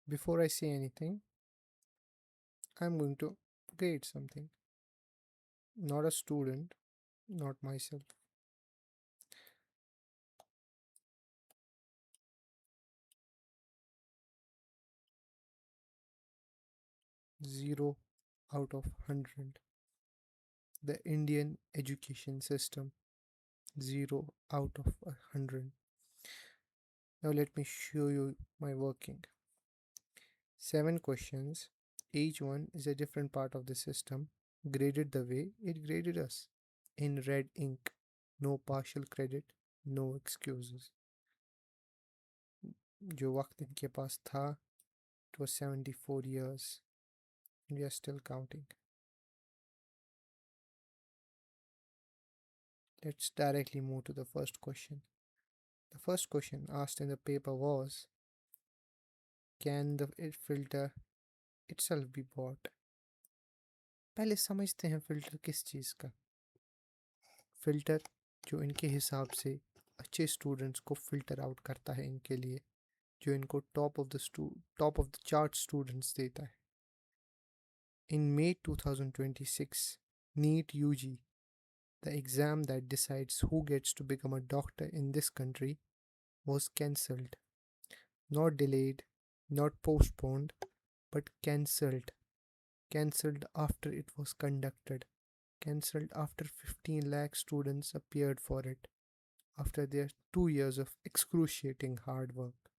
Before I say anything, I'm going to grade something. Not a student, not myself. 0 out of 100. The Indian education system. 0 out of 100. Now let me show you my working. 7 questions. Each one is a different part of the system, graded the way it graded us. In red ink. No partial credit, no excuses. जो वक्त इनके पास था, it was 74 years. We are still counting. Let's directly move to the first question. The first question asked in the paper was, can the filter itself be bought? पहले समझते हैं filter किस चीज़ का. Filter जो इनके हिसाब से अच्छे स्टूडेंट्स को फिल्टर आउट करता है इनके लिए, जो इनको top of the chart students देता है. In May 2026, NEET UG, the exam that decides who gets to become a doctor in this country, was cancelled. Not delayed, not postponed, but cancelled. Cancelled after it was conducted. Cancelled after 15 lakh students appeared for it. After their 2 years of excruciating hard work.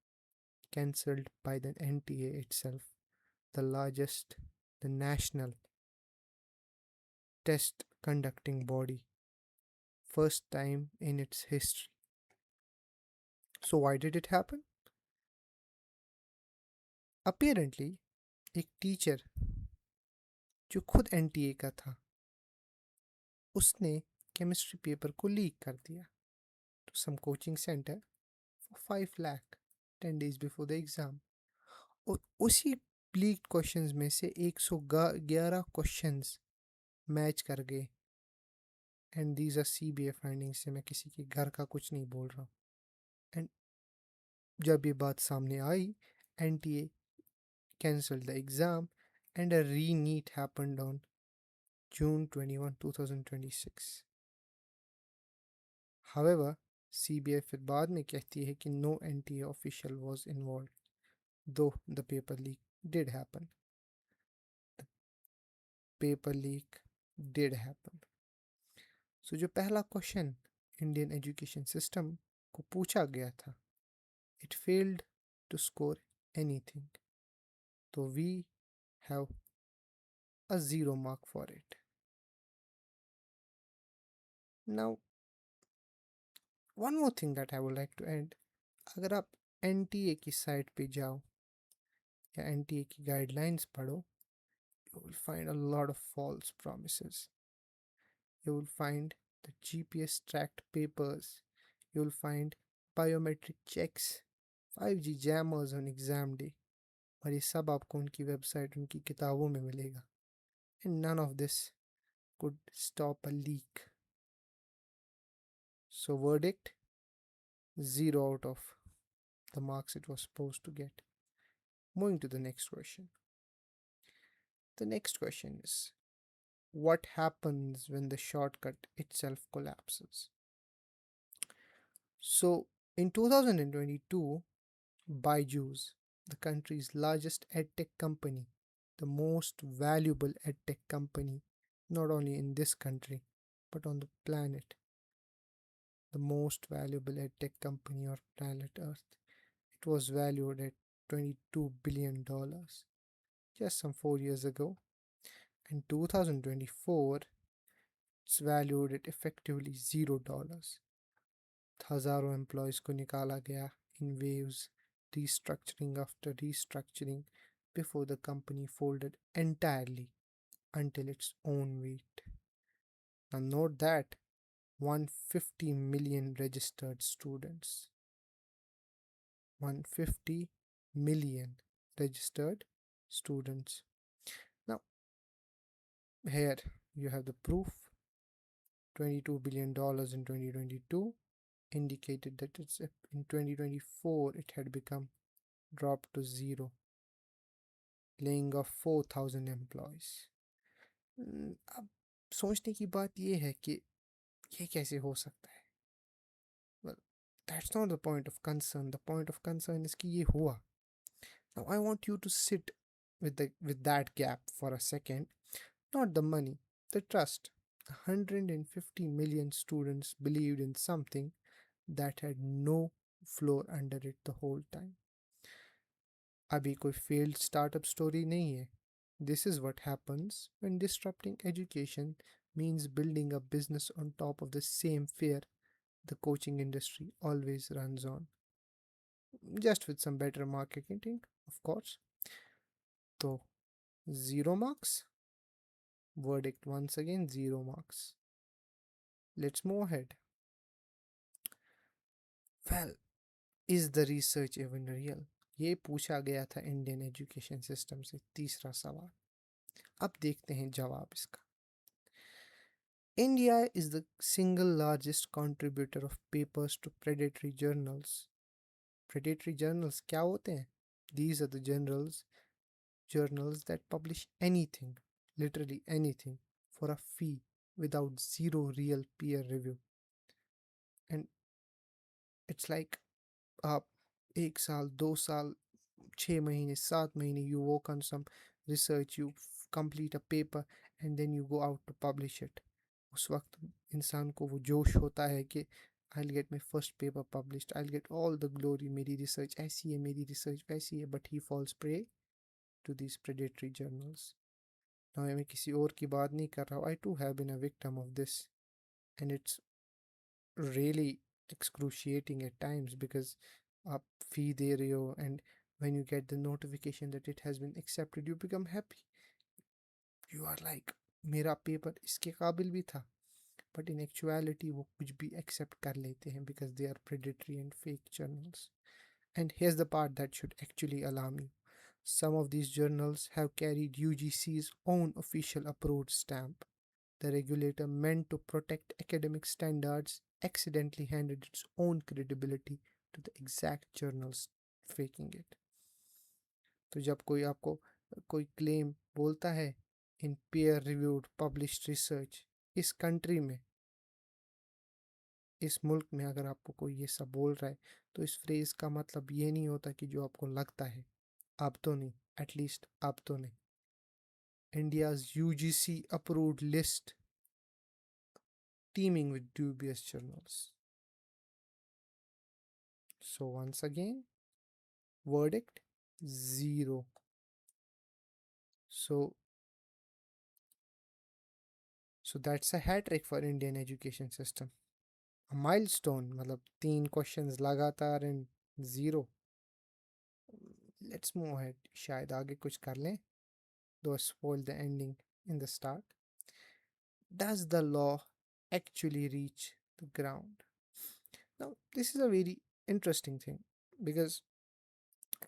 Cancelled by the NTA itself, the largest, the national test conducting body. First time in its history. So, why did it happen? Apparently, एक teacher जो खुद NTA का था, उसने chemistry paper को leak कर दिया to some coaching center for 5 lakh 10 days before the exam. और उसी लीक्ड क्वेश्चंस में से 111 क्वेश्चंस मैच कर गए. And these are CBA findings से मैं किसी के घर का कुछ नहीं बोल रहा हूँ. एंड जब ये बात सामने आई, NTA cancelled the exam and a re-NEET happened on June 21, 2026. However, CBI फिर बाद में कहती है कि no NTA official was involved, though the paper leak did happen. The paper leak did happen. So जो पहला क्वेश्चन इंडियन एजुकेशन सिस्टम को पूछा गया था, it failed to score anything. So we have a 0 mark for it. Now, one more thing that I would like to add. अगर आप NTA की site पे जाओ या NTA की गाइडलाइंस पढ़ो, you will find a lot of false promises. You will find the GPS tracked papers. You will find biometric checks, 5G jammers on exam day. और ये सब आपको उनकी वेबसाइट, उनकी किताबों में मिलेगा. And none of this could stop a leak. So verdict, 0 out of the marks it was supposed to get. Moving to the next question. The next question is, what happens when the shortcut itself collapses? So in 2022, Byju's, the country's largest edtech company, the most valuable edtech company, not only in this country, but on the planet, the most valuable edtech company on planet Earth. It was valued at $22 billion just some 4 years ago. In 2024, it's valued at effectively $0. हजारों employees को निकाला गया in waves, restructuring after restructuring, before the company folded entirely until its own weight. Now note that 150 million registered students. 150 million registered students. Now here you have the proof. $22 billion in 2022 indicated that in 2024 it had become dropped to 0. laying off 4,000 employees. अब सोचने की बात ये है कि ये कैसे हो सकता है? Well, that's not the point of concern. The point of concern is कि ये हुआ. Now I want you to sit with that gap for a second. Not the money, the trust. 150 million students believed in something that had no floor under it the whole time. अभी कोई failed startup story नहीं है. This is what happens when disrupting education means building a business on top of the same fear the coaching industry always runs on. Just with some better marketing, of course. So, 0 marks. Verdict once again 0 marks. Let's move ahead. Well, is the research even real? ये पूछा गया था Indian education system से तीसरा सवाल. अब देखते हैं जवाब इसका. India is the single largest contributor of papers to predatory journals. Predatory journals क्या होते हैं? These are the journals that publish anything, literally anything, for a fee without zero real peer review. And it's like आप 1 साल 2 साल 6 महीने 7 महीने you work on some research, you complete a paper and then you go out to publish it. उस वक्त इंसान को वो जोश होता है कि I'll get my first paper published, I'll get all the glory, मेरी रिसर्च ऐसी है, मेरी रिसर्च वैसी है, but he falls prey to these predatory journals. Now मैं किसी और की बात नहीं कर रहा हूँ. I too have been a victim of this and it's really excruciating at times because आप fee दे रहे हो and when you get the notification that it has been accepted you become happy. You are like मेरा paper इसके काबिल भी था. But in actuality वो कुछ भी accept कर लेते हैं because they are predatory and fake journals. And here's the part that should actually alarm you. Some of these journals have carried UGC's own official approved stamp. The regulator, meant to protect academic standards, accidentally handed its own credibility to the exact journals faking it. तो जब कोई आपको कोई claim बोलता है इन peer reviewed published research, इस country में इस मुल्क में अगर आपको कोई ये सब बोल रहा है तो इस फ्रेज का मतलब ये नहीं होता कि जो आपको लगता है. अब तो नहीं, एटलीस्ट अब तो नहीं. India's UGC approved list teeming with dubious journals. So once again, verdict 0. So that's a hat trick for Indian education system. A milestone, मतलब 3 questions लगातार and 0. Let's move ahead. शायद आगे कुछ कर लें. Though I spoiled the ending in the start. Does the law actually reach the ground? Now, this is a very interesting thing because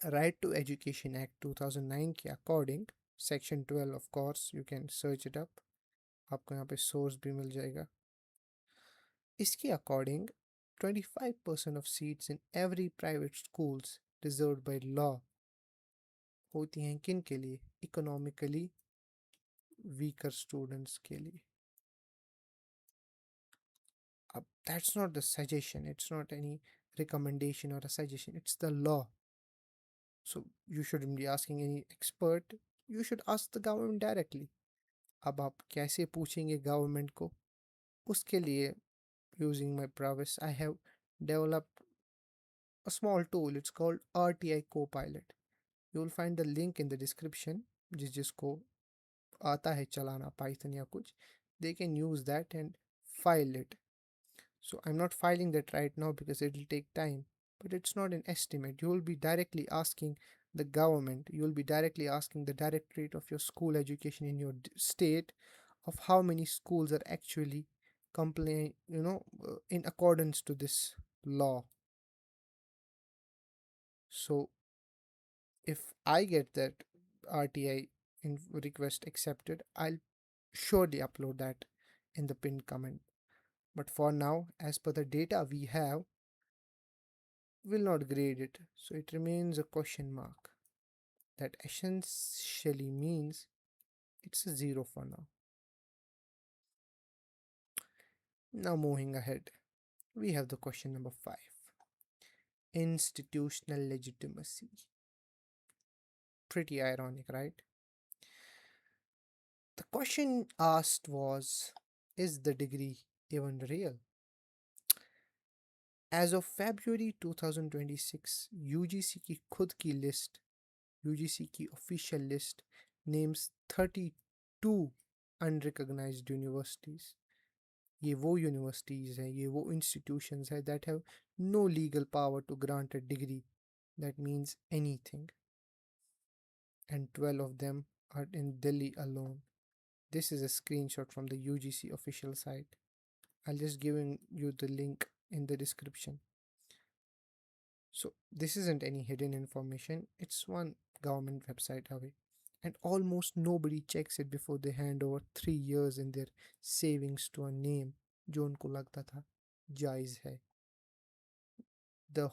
Right to Education Act 2009 के according section 12, of course you can search it up, आपको यहाँ पे source भी मिल जाएगा. इसके according 25% of seats in every private schools reserved by law होती हैं किन के लिए? Economically weaker students के लिए. That's not the suggestion, it's not any recommendation or a suggestion, it's the law. So you shouldn't be asking any expert, you should ask the government directly. अब आप कैसे पूछेंगे गवर्नमेंट को? उसके लिए using my prowess I have developed a small tool. It's called RTI Copilot. You will find the link in the description. जिसको आता है चलाना Python या कुछ, they can use that and file it. So I'm not filing that right now because it will take time, but it's not an estimate. You will be directly asking the government, you will be directly asking the directorate of your school education in your state of how many schools are actually complying, in accordance to this law. So if I get that RTI request accepted, I'll surely upload that in the pinned comment. But for now, as per the data we have, will not grade it, so it remains a question mark. That essentially means it's a zero for now. Now, moving ahead, we have the question number 5, institutional legitimacy. Pretty ironic, right? The question asked was, is the degree even real? As of February 2026, UGC की खुद की list, UGC की official list names 32 unrecognised universities. ये वो universities हैं, ये वो institutions हैं that have no legal power to grant a degree that means anything, and 12 of them are in Delhi alone. This is a screenshot from the UGC official site. I'll just giving you the link in the description. So this isn't any hidden information, it's one government website away. And almost nobody checks it before they hand over 3 years in their savings to a name जो उनको लगता था जायज है. The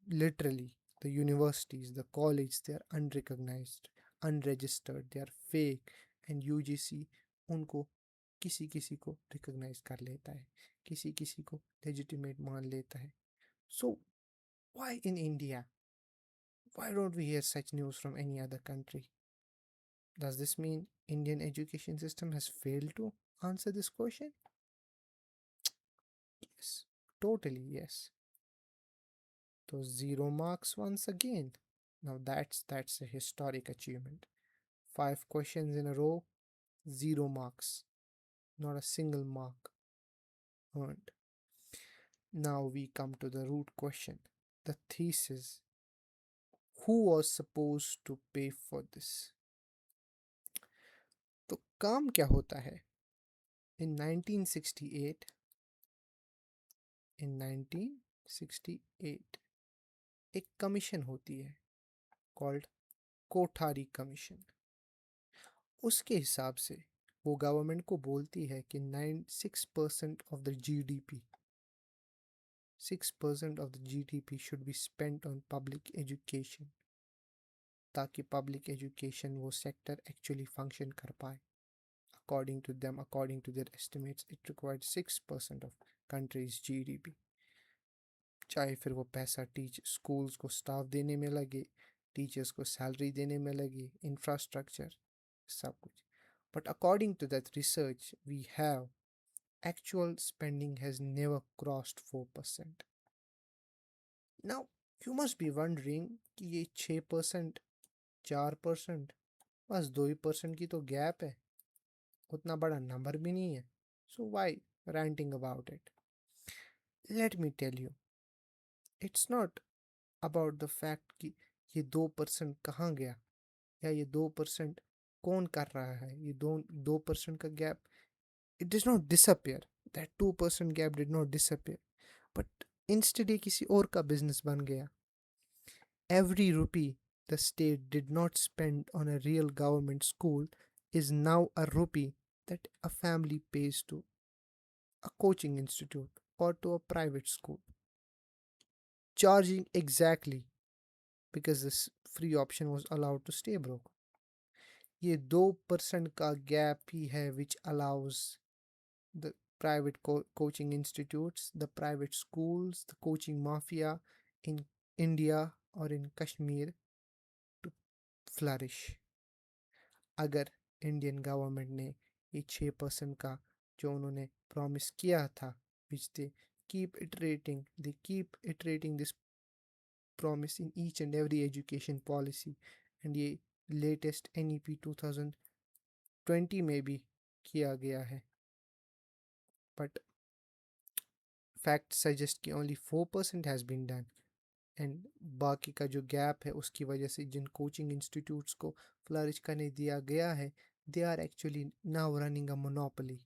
literally the universities, the college, they are unrecognized, unregistered, they are fake, and UGC उनको किसी किसी को रिकॉग्नाइज कर लेता है, किसी किसी को लेजिटिमेट मान लेता है. So why in India? Why don't we hear such news from any other country? Does this mean Indian education system has failed to answer this question? Yes, totally yes. So 0 marks once again. Now that's a historic achievement. 5 questions in a row, 0 marks. Not a single mark earned. Now we come to the root question. The thesis. Who was supposed to pay for this? तो काम क्या होता है? In 1968, एक commission होती है called Kothari commission. उसके हिसाब से वो गवर्नमेंट को बोलती है कि 6% of the GDP 6% of the GDP should be spent on public education, ताकि पब्लिक एजुकेशन वो सेक्टर एक्चुअली फंक्शन कर पाए. According to them, according to their estimates, it required 6% of country's GDP. चाहे फिर वो पैसा स्कूल्स को स्टाफ देने में लगे, टीचर्स को सैलरी देने में लगे, इंफ्रास्ट्रक्चर, सब कुछ. But according to that research, we have actual spending has never crossed 4%. Now, you must be wondering कि ये 6%, 4%, बस 2% की तो गैप है, उतना बड़ा नंबर भी नहीं है. So why ranting about it? Let me tell you, it's not about the fact कि ये 2% कहाँ गया या ये 2% कौन कर रहा है. ये 2% का gap, it does not disappear. That 2% gap did not disappear, but instead ये किसी और का बिजनेस बन गया. Every rupee the state did not spend on a real government school is now a rupee that a family pays to a coaching institute or to a private school, charging exactly because this free option was allowed to stay broke. ये 2% का gap ही है which allows the private coaching institutes, the private schools, the coaching mafia in India or in Kashmir to flourish. अगर Indian government ने ये 6% का जो उन्होंने promise किया था, which they keep iterating this promise in each and every education policy, and ये latest NEP 2020 में भी किया गया है. But facts suggest कि only 4% has been done, and बाकी का जो गैप है उसकी वजह से जिन कोचिंग इंस्टीट्यूट्स को फ्लरिश करने दिया गया है, they are actually now running a monopoly.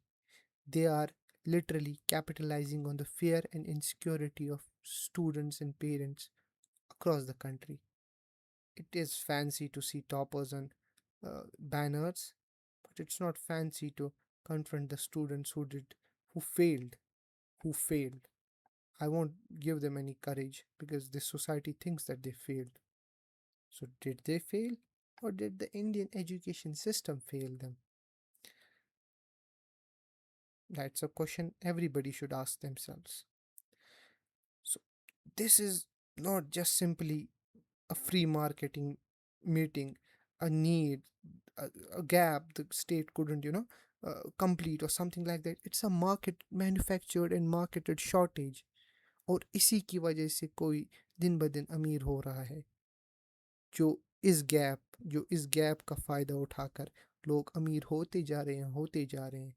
They are literally capitalizing on the fear and insecurity of students and parents across the country. It is fancy to see toppers on banners, but it's not fancy to confront the students who failed, who failed. I won't give them any courage because this society thinks that they failed. So, did they fail, or did the Indian education system fail them? That's a question everybody should ask themselves. So, this is not just simply a free marketing meeting a need, a, a gap the state couldn't, complete or something like that. It's a market manufactured and marketed shortage. और इसी की वजह से कोई दिन ब दिन अमीर हो रहा है, जो जो इस गैप का फ़ायदा उठाकर लोग अमीर होते जा रहे हैं।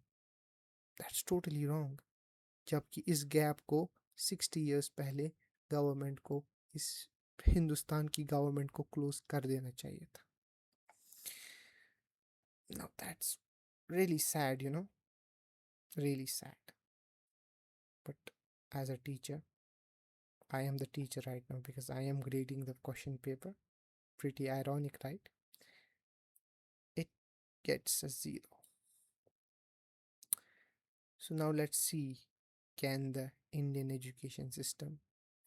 That's totally wrong. जबकि इस गैप को 60 इयर्स पहले गवर्नमेंट को इस हिंदुस्तान की गवर्नमेंट को क्लोज कर देना चाहिए था। Now that's really sad, really sad. But as a teacher, I am the teacher right now because I am grading the question paper. Pretty ironic, right? It gets a 0. So now let's see, can the Indian education system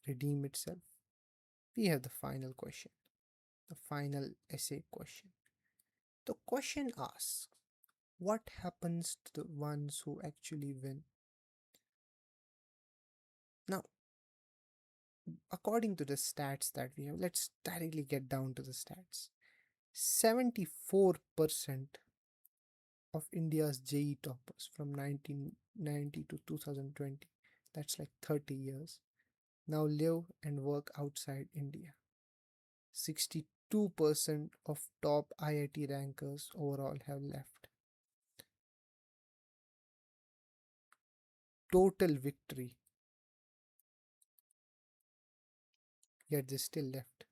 redeem itself? We have the final question, the final essay question. The question asks, what happens to the ones who actually win? Now, according to the stats that we have, let's directly get down to the stats. 74% of India's JE toppers from 1990 to 2020, that's like 30 years, now live and work outside India. 62% of top IIT rankers overall have left. Total victory, yet they still left.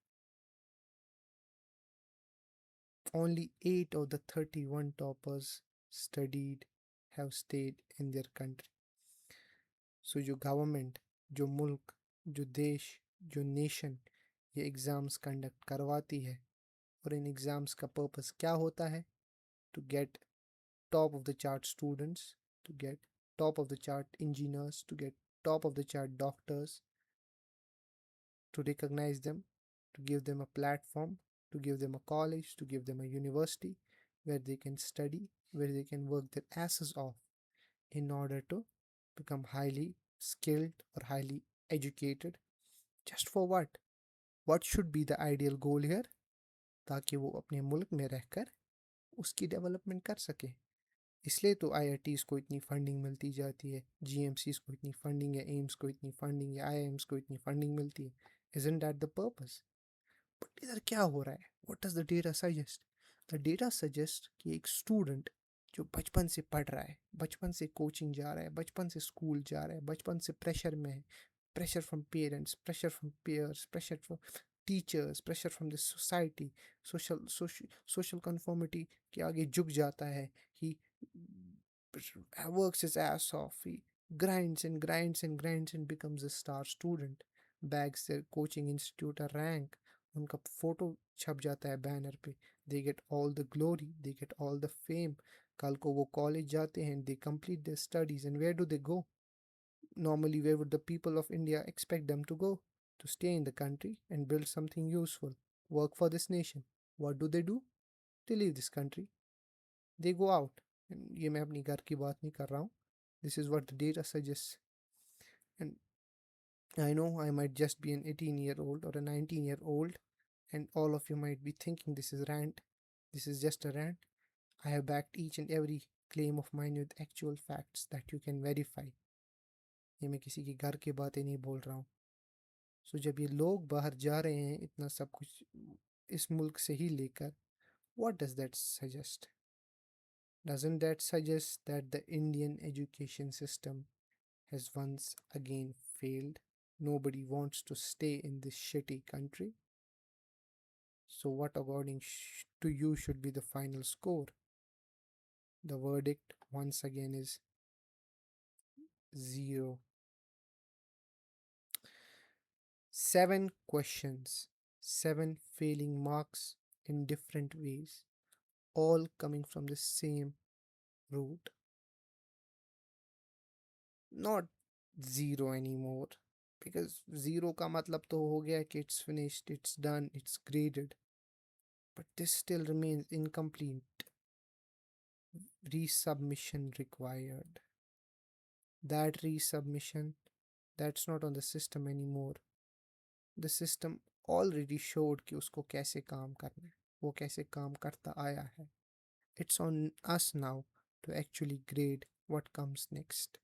Only 8 of the 31 toppers studied have stayed in their country. So जो government, जो मुल्क, जो देश, जो nation ये exams conduct करवाती है, और इन एग्ज़ाम्स का पर्पस क्या होता है? To get top of the chart students, to get top of the chart engineers, to get top of the chart doctors, to recognize them, to give them a platform, to give them a college, to give them a university where they can study, where they can work their asses off in order to become highly skilled or highly educated. Just for what? What should be the ideal goal here? ताकि वो अपने मुल्क में रहकर उसकी development कर सके। इसलिए तो आईआईटीज़ को इतनी फंडिंग मिलती जाती है, जीएमसीज़ को इतनी फंडिंग है, एम्स को इतनी फंडिंग है, आईआईएम्स को इतनी फंडिंग मिलती है। Isn't that the purpose? But इधर क्या हो रहा है? What does the data suggest? The data suggest कि एक स्टूडेंट जो बचपन से पढ़ रहा है, बचपन से कोचिंग जा रहा है, बचपन से स्कूल जा रहा है, बचपन से प्रेशर में है, pressure from parents, pressure from peers, pressure from teachers, pressure from the society, social conformity के आगे झुक जाता है। He works his ass off. He grinds and grinds and grinds and becomes a star student. Bags their coaching institute a rank. उनका photo छप जाता है banner पे. They get all the glory, they get all the fame. कल को वो college जाते हैं, they complete their studies, and where do they go? Normally, where would the people of India expect them to go? To stay in the country and build something useful, work for this nation. What do? They leave this country, they go out. And ये मैं अपनी घर की बात नहीं कर रहा हूँ. This is what the data suggests. And I know I might just be an 18-year-old or a 19-year-old, and all of you might be thinking this is rant. This is just a rant. I have backed each and every claim of mine with actual facts that you can verify. ये मैं किसी की घर की बातें नहीं बोल रहा हूँ. सो जब ये लोग बाहर जा रहे हैं इतना सब कुछ इस मुल्क से ही लेकर, what does that suggest? Doesn't that suggest that the Indian education system has once again failed? Nobody wants to stay in this shitty country. So, what according to you should be the final score? The verdict once again is 0. 7 questions, 7 failing marks in different ways, all coming from the same root. Not 0 anymore, because 0 का मतलब तो हो गया कि it's finished, it's done, it's graded. but this still remains incomplete. Resubmission required. That resubmission, that's not on the system anymore. The system already showed कि उसको कैसे काम करना है, वो कैसे काम करता आया है. It's on us now to actually grade what comes next.